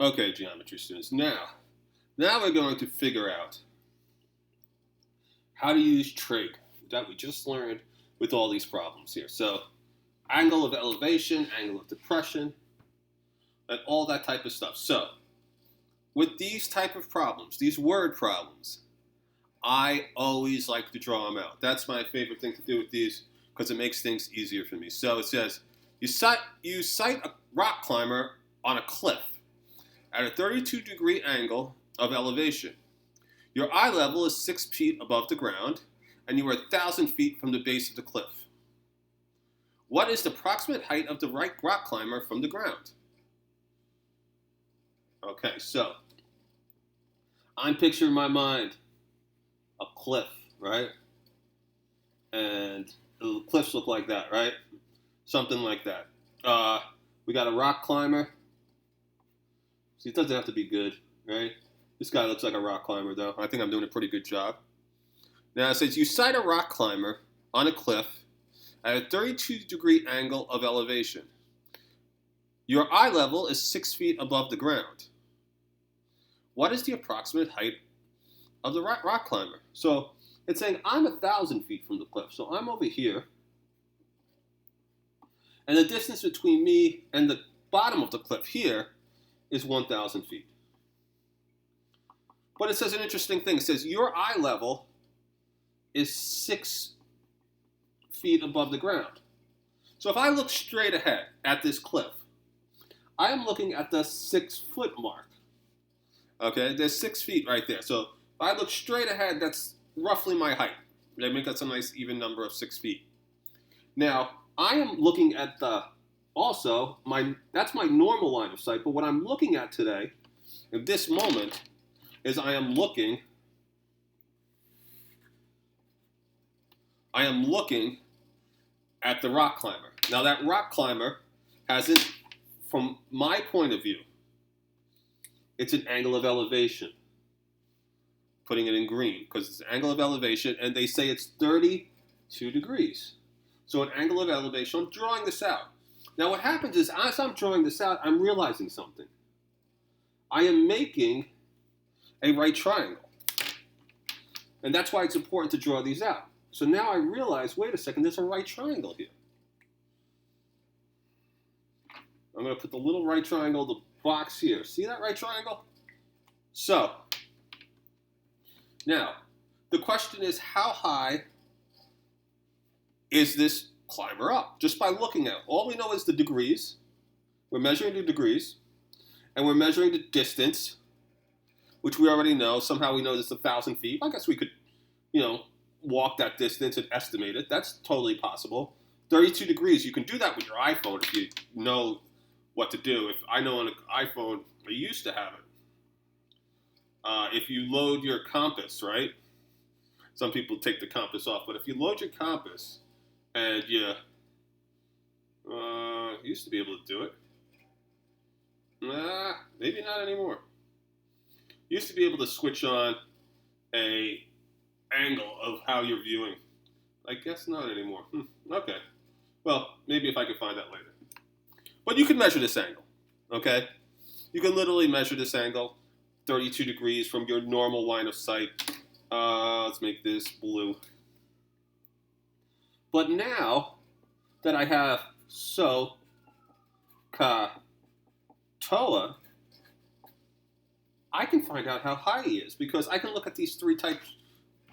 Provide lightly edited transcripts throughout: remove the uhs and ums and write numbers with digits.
Okay, geometry students. Now we're going to figure out how to use trig that we just learned with all these problems here. So, angle of elevation, angle of depression, and all that type of stuff. So, with these type of problems, these word problems, I always like to draw them out. That's my favorite thing to do with these because it makes things easier for me. So it says, you cite a rock climber on a cliff at a 32-degree angle of elevation. Your eye level is 6 feet above the ground, and you are 1,000 feet from the base of the cliff. What is the approximate height of the rock climber from the ground? Okay, so I'm picturing in my mind a cliff, right? And the cliffs look like that, right? Something like that. We got a rock climber. See, it doesn't have to be good, right? This guy looks like a rock climber, though. I think I'm doing a pretty good job. Now, it says you sight a rock climber on a cliff at a 32-degree angle of elevation. Your eye level is 6 feet above the ground. What is the approximate height of the rock climber? So it's saying I'm 1,000 feet from the cliff. So I'm over here. And the distance between me and the bottom of the cliff here is 1,000 feet. But it says an interesting thing. It says your eye level is 6 feet above the ground. So if I look straight ahead at this cliff, I am looking at the 6-foot mark. Okay, there's 6 feet right there. So if I look straight ahead, that's roughly my height. I make that a nice even number of 6 feet. Now, I am looking at that's my normal line of sight, but what I'm looking at today, at this moment, is I am looking at the rock climber. Now that rock climber from my point of view, it's an angle of elevation. Putting it in green because it's an angle of elevation, and they say it's 32 degrees. So an angle of elevation, I'm drawing this out. Now what happens is, as I'm drawing this out, I'm realizing something. I am making a right triangle. And that's why it's important to draw these out. So now I realize, wait a second, there's a right triangle here. I'm going to put the little right triangle, the box here. See that right triangle? So, now, the question is, how high is this climber up? Just by looking at it. All we know is the degrees. We're measuring the degrees. And we're measuring the distance, which we already know. Somehow we know it's 1,000 feet. I guess we could, walk that distance and estimate it. That's totally possible. 32 degrees, you can do that with your iPhone if you know what to do. If I know on an iPhone, I used to have it. If you load your compass, right? Some people take the compass off, but if you load your compass and you used to be able to do it. Maybe not anymore. You used to be able to switch on a angle of how you're viewing. I guess not anymore. Okay. Well, maybe if I could find that later. But you can measure this angle, okay? You can literally measure this angle, 32 degrees from your normal line of sight. Let's make this blue. But now that I have SOHCAHTOA, I can find out how high he is because I can look at these 3 types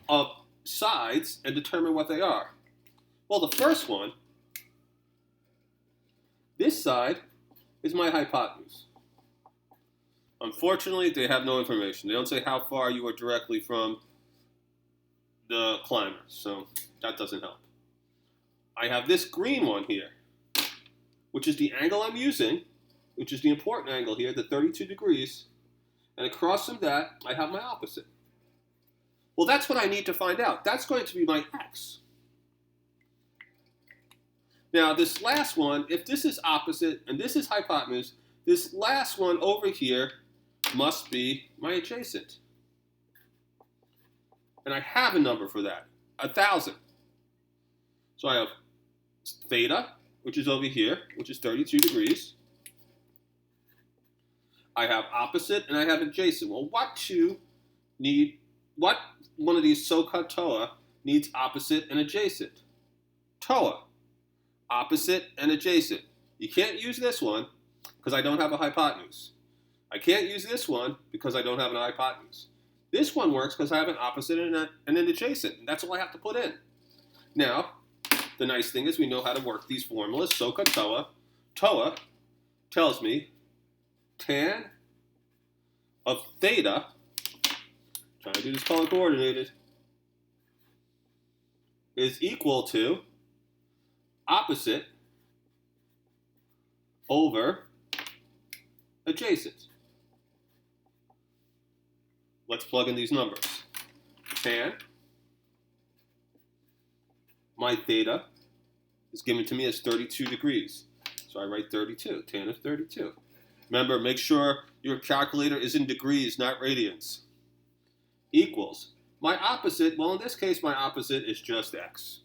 of sides and determine what they are. Well, the first one, this side is my hypotenuse. Unfortunately, they have no information. They don't say how far you are directly from the climber, so that doesn't help. I have this green one here, which is the angle I'm using, which is the important angle here, the 32 degrees, and across from that, I have my opposite. Well, that's what I need to find out. That's going to be my x. Now, this last one, if this is opposite and this is hypotenuse, this last one over here must be my adjacent. And I have a number for that, 1,000. So I have theta, which is over here, which is 32 degrees. I have opposite and I have adjacent. Well, what one of these so-called TOA needs opposite and adjacent? TOA, opposite and adjacent. You can't use this one because I don't have a hypotenuse. I can't use this one because I don't have an hypotenuse. This one works because I have an opposite and an adjacent. And that's all I have to put in. Now, the nice thing is we know how to work these formulas. SOHCAHTOA. TOA tells me tan of theta, trying to do this color coordinated, is equal to opposite over adjacent. Let's plug in these numbers. Tan, my theta, is given to me as 32 degrees. So I write 32, tan of 32. Remember, make sure your calculator is in degrees, not radians. Equals. My opposite, well in this case my opposite is just x.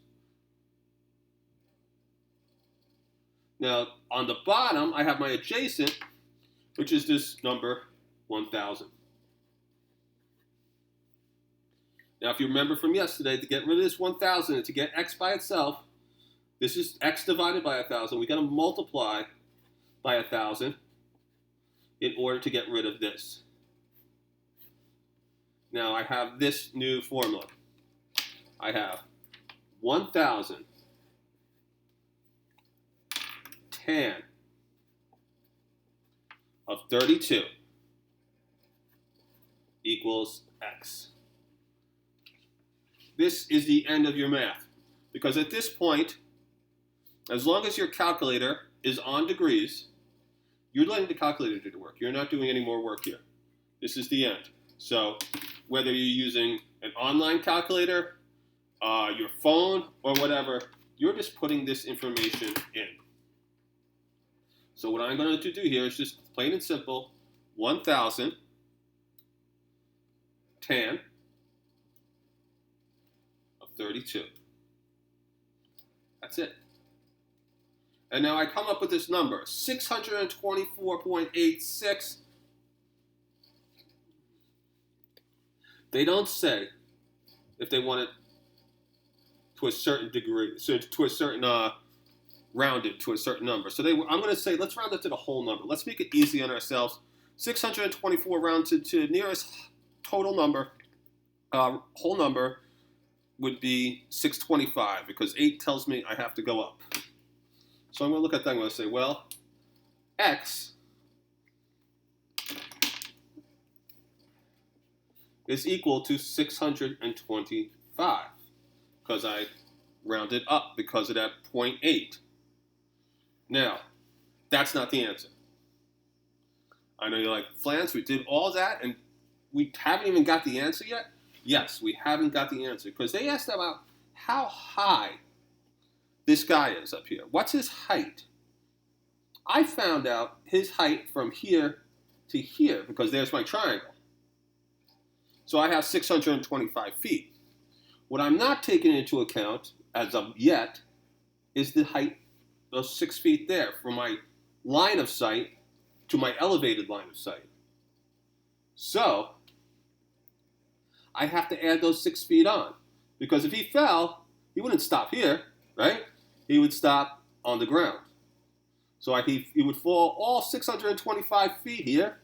Now on the bottom I have my adjacent, which is this number 1000. Now if you remember from yesterday, to get rid of this 1000 and to get x by itself, this is x divided by 1000. We got to multiply by 1000 in order to get rid of this. Now I have this new formula. I have 1000 tan of 32 equals x. This is the end of your math, because at this point, as long as your calculator is on degrees, you're letting the calculator do the work. You're not doing any more work here. This is the end. So whether you're using an online calculator, your phone, or whatever, you're just putting this information in. So what I'm going to do here is just plain and simple, 1000 tan of 32. That's it. And now I come up with this number, 624.86. They don't say if they want it to a certain degree, so to a certain rounded to a certain number. So I'm going to say let's round it to the whole number. Let's make it easy on ourselves. 624 rounded to nearest total number, whole number would be 625 because 8 tells me I have to go up. So I'm going to look at that and I'm going to say, well, x is equal to 625 because I rounded up because of that 0.8. Now, that's not the answer. I know you're like, Flans, we did all that and we haven't even got the answer yet? Yes, we haven't got the answer because they asked about how high this guy is up here. What's his height? I found out his height from here to here because there's my triangle. So I have 625 feet. What I'm not taking into account as of yet is the height, those 6 feet there, from my line of sight to my elevated line of sight. So I have to add those 6 feet on because if he fell, he wouldn't stop here, right? He would stop on the ground. So he would fall all 625 feet here,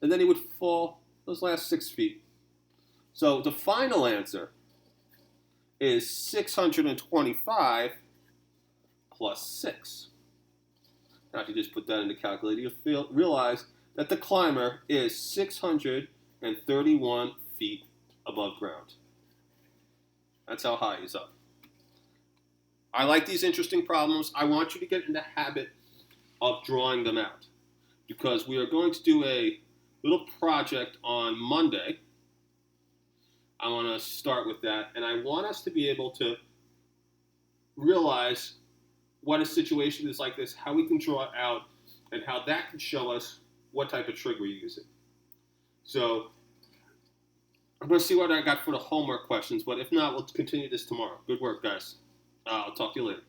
and then he would fall those last 6 feet. So the final answer is 625 plus 6. Now if you just put that in the calculator, you'll realize that the climber is 631 feet above ground. That's how high he's up. I like these interesting problems. I want you to get in the habit of drawing them out because we are going to do a little project on Monday. I want to start with that, and I want us to be able to realize what a situation is like this, how we can draw it out, and how that can show us what type of trig we're using. So I'm going to see what I got for the homework questions, but if not, we'll continue this tomorrow. Good work, guys. I'll talk to you later.